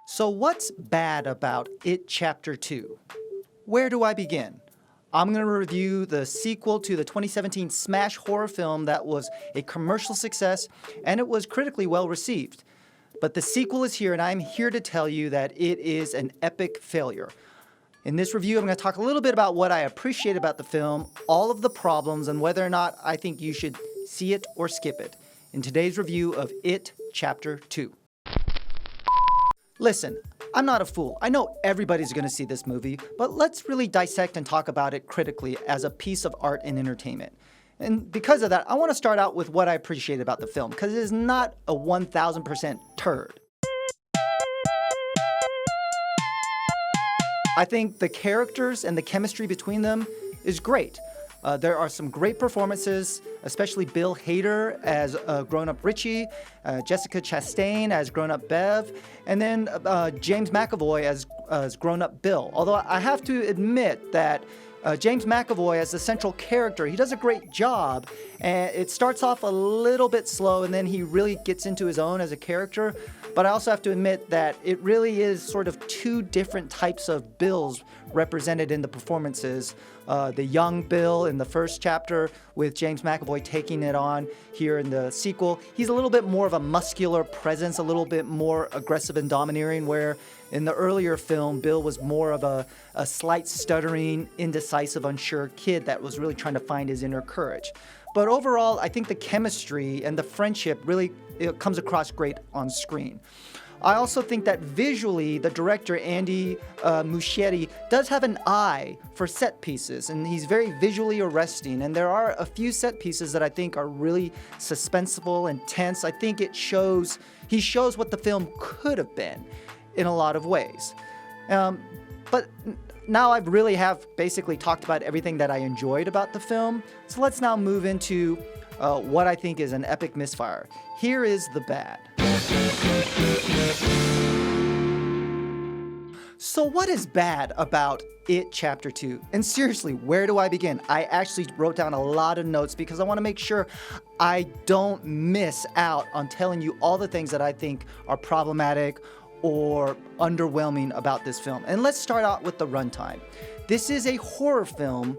So what's bad about It Chapter 2? Where do I begin? I'm going to review the sequel to the 2017 smash horror film that was a commercial success and it was critically well received. But the sequel is here and I'm here to tell you that it is an epic failure. In this review, I'm going to talk a little bit about what I appreciate about the film, all of the problems, and whether or not I think you should see it or skip it in today's review of It Chapter 2. Listen, I'm not a fool. I know everybody's going to see this movie, but let's really dissect and talk about it critically as a piece of art and entertainment. And because of that, I want to start out with what I appreciate about the film, because it is not a 1000% turd. I think the characters and the chemistry between them is great. There are some great performances, especially Bill Hader as grown-up Richie, Jessica Chastain as grown-up Bev, and then James McAvoy as grown-up Bill. Although I have to admit that James McAvoy as the central character, he does a great job, and it starts off a little bit slow, and then he really gets into his own as a character. But I also have to admit that it really is sort of two different types of Bills represented in the performances. The young Bill in the first chapter with James McAvoy taking it on here in the sequel. He's a little bit more of a muscular presence, a little bit more aggressive and domineering, where in the earlier film, Bill was more of a slight stuttering, indecisive, unsure kid that was really trying to find his inner courage. But overall, I think the chemistry and the friendship really comes across great on screen. I also think that visually, the director, Andy Muschietti, does have an eye for set pieces, and he's very visually arresting. And there are a few set pieces that I think are really suspenseful and tense. I think he shows what the film could have been in a lot of ways. But now I really have basically talked about everything that I enjoyed about the film. So let's now move into what I think is an epic misfire. Here is the bad. So what is bad about It Chapter 2? And seriously, where do I begin? I actually wrote down a lot of notes because I want to make sure I don't miss out on telling you all the things that I think are problematic or underwhelming about this film. And let's start out with the runtime. This is a horror film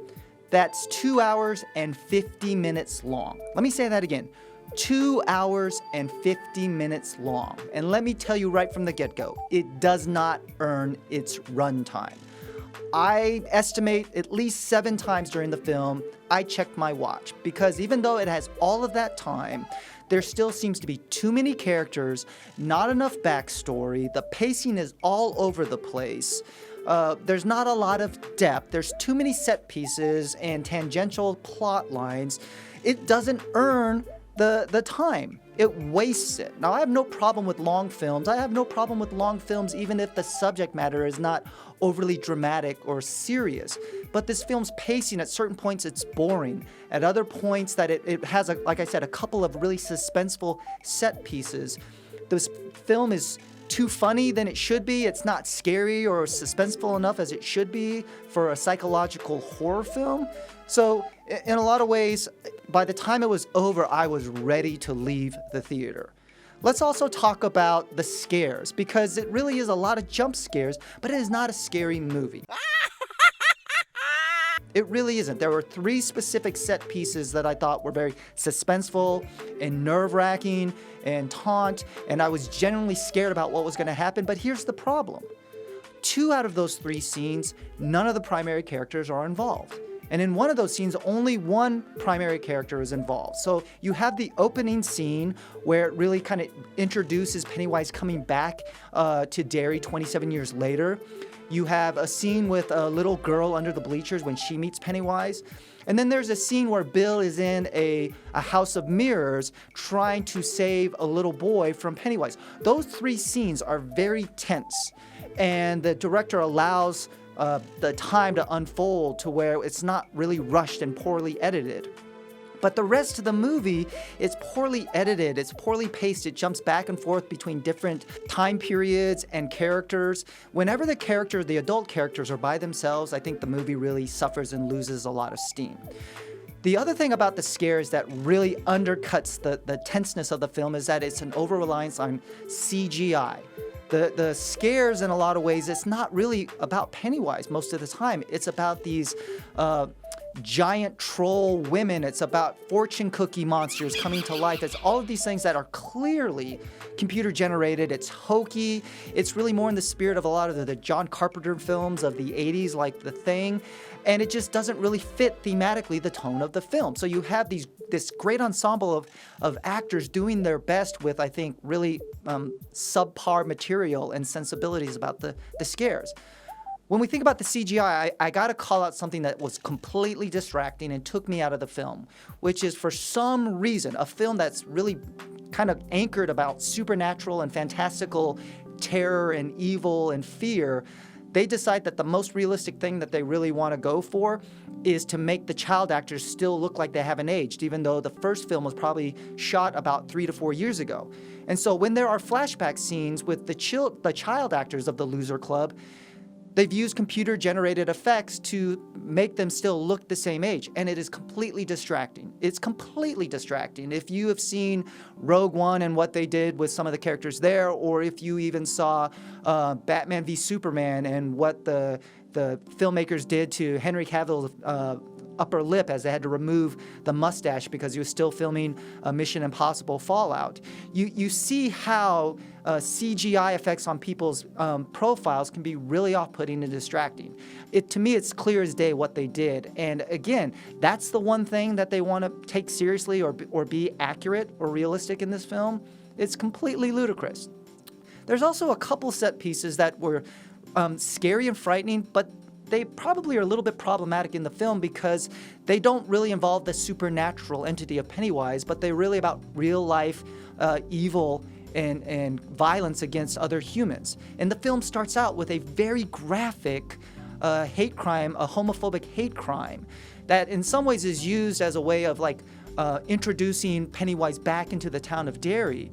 that's 2 hours and 50 minutes long. Let me say that again. 2 hours and 50 minutes long. And let me tell you right from the get-go, it does not earn its runtime. I estimate at least 7 times during the film, I checked my watch, because even though it has all of that time, there still seems to be too many characters, not enough backstory, the pacing is all over the place. There's not a lot of depth. There's too many set pieces and tangential plot lines. It doesn't earn the time. It wastes it. Now, I have no problem with long films. I have no problem with long films even if the subject matter is not overly dramatic or serious. But this film's pacing, at certain points, it's boring. At other points that it has, like I said, a couple of really suspenseful set pieces. This film is too funny than it should be. It's not scary or suspenseful enough as it should be for a psychological horror film. So in a lot of ways, by the time it was over, I was ready to leave the theater. Let's also talk about the scares, because it really is a lot of jump scares, but it is not a scary movie. It really isn't. There were 3 specific set pieces that I thought were very suspenseful and nerve-wracking and taunt, and I was genuinely scared about what was going to happen. But here's the problem. 2 out of those 3 scenes, none of the primary characters are involved. And in one of those scenes, only one primary character is involved. So you have the opening scene where it really kind of introduces Pennywise coming back to Derry 27 years later. You have a scene with a little girl under the bleachers when she meets Pennywise. And then there's a scene where Bill is in a house of mirrors trying to save a little boy from Pennywise. Those 3 scenes are very tense. And the director allows the time to unfold to where it's not really rushed and poorly edited. But the rest of the movie is poorly edited, it's poorly paced, it jumps back and forth between different time periods and characters. Whenever the adult characters are by themselves, I think the movie really suffers and loses a lot of steam. The other thing about the scares that really undercuts the tenseness of the film is that it's an over-reliance on CGI. The scares, in a lot of ways, it's not really about Pennywise most of the time. It's about these giant troll women. It's about fortune cookie monsters coming to life. It's all of these things that are clearly computer generated. It's hokey. It's really more in the spirit of a lot of the John Carpenter films of the 80s, like The Thing. And it just doesn't really fit thematically the tone of the film. So you have this great ensemble of actors doing their best with, I think, really subpar material and sensibilities about the scares. When we think about the CGI, I got to call out something that was completely distracting and took me out of the film, which is, for some reason, a film that's really kind of anchored about supernatural and fantastical terror and evil and fear. They decide that the most realistic thing that they really want to go for is to make the child actors still look like they haven't aged, even though the first film was probably shot about 3 to 4 years ago. And so when there are flashback scenes with the child actors of the Loser Club, they've used computer-generated effects to make them still look the same age, and it is completely distracting. It's completely distracting. If you have seen Rogue One and what they did with some of the characters there, or if you even saw Batman v Superman and what the filmmakers did to Henry Cavill's upper lip as they had to remove the mustache because he was still filming Mission Impossible Fallout. You see how CGI effects on people's profiles can be really off-putting and distracting. To me, it's clear as day what they did. And again, that's the one thing that they want to take seriously or be accurate or realistic in this film. It's completely ludicrous. There's also a couple set pieces that were scary and frightening, but they probably are a little bit problematic in the film because they don't really involve the supernatural entity of Pennywise, but they're really about real life evil and violence against other humans. And the film starts out with a very graphic hate crime, a homophobic hate crime, that in some ways is used as a way of introducing Pennywise back into the town of Derry.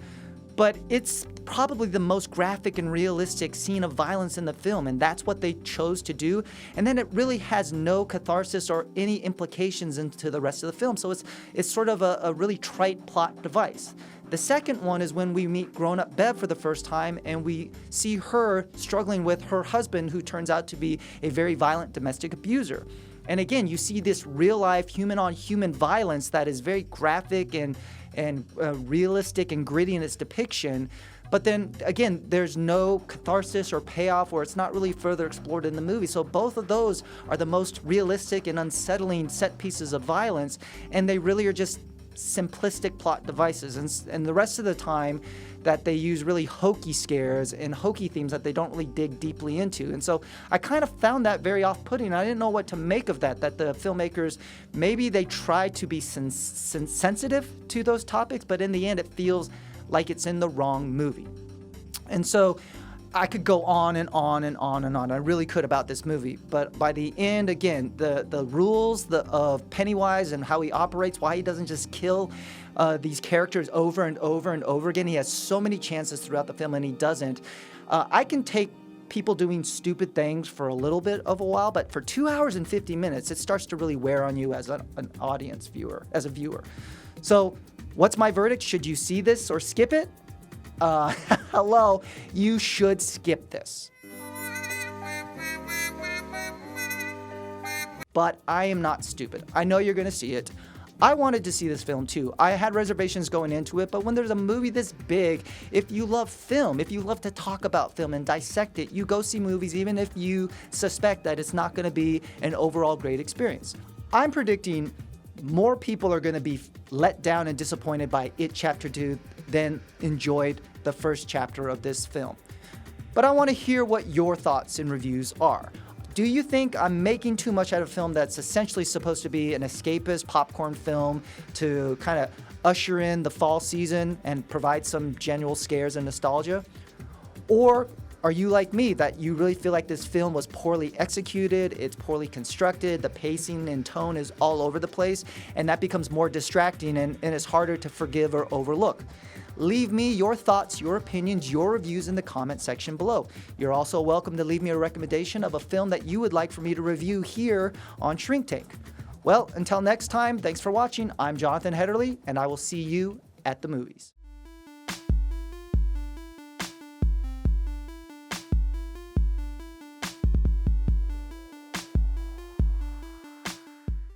But it's probably the most graphic and realistic scene of violence in the film, and that's what they chose to do. And then it really has no catharsis or any implications into the rest of the film. So it's sort of a really trite plot device. The second one is when we meet grown-up Bev for the first time, and we see her struggling with her husband, who turns out to be a very violent domestic abuser. And again, you see this real-life, human-on-human violence that is very graphic and realistic and gritty in its depiction. But then, again, there's no catharsis or payoff, or it's not really further explored in the movie. So both of those are the most realistic and unsettling set pieces of violence, and they really are just simplistic plot devices. And the rest of the time that they use really hokey scares and hokey themes that they don't really dig deeply into. And so I kind of found that very off-putting. I didn't know what to make of that the filmmakers, maybe they tried to be sensitive to those topics, but in the end it feels like it's in the wrong movie. And so I could go on and on and on and on. I really could about this movie. But by the end, again, the rules of Pennywise and how he operates, why he doesn't just kill these characters over and over and over again. He has so many chances throughout the film, and he doesn't. I can take people doing stupid things for a little bit of a while, but for 2 hours and 50 minutes, it starts to really wear on you as an audience viewer, as a viewer. So what's my verdict? Should you see this or skip it? Hello, you should skip this. But I am not stupid. I know you're going to see it. I wanted to see this film too. I had reservations going into it, but when there's a movie this big, if you love film, if you love to talk about film and dissect it, you go see movies even if you suspect that it's not going to be an overall great experience. I'm predicting more people are going to be let down and disappointed by It Chapter 2 than enjoyed the first chapter of this film. But I want to hear what your thoughts and reviews are. Do you think I'm making too much out of a film that's essentially supposed to be an escapist popcorn film to kind of usher in the fall season and provide some genuine scares and nostalgia? Or are you like me, that you really feel like this film was poorly executed, it's poorly constructed, the pacing and tone is all over the place, and that becomes more distracting and it's harder to forgive or overlook? Leave me your thoughts, your opinions, your reviews in the comment section below. You're also welcome to leave me a recommendation of a film that you would like for me to review here on Shrink Tank. Well, until next time, thanks for watching. I'm Jonathan Hederle, and I will see you at the movies.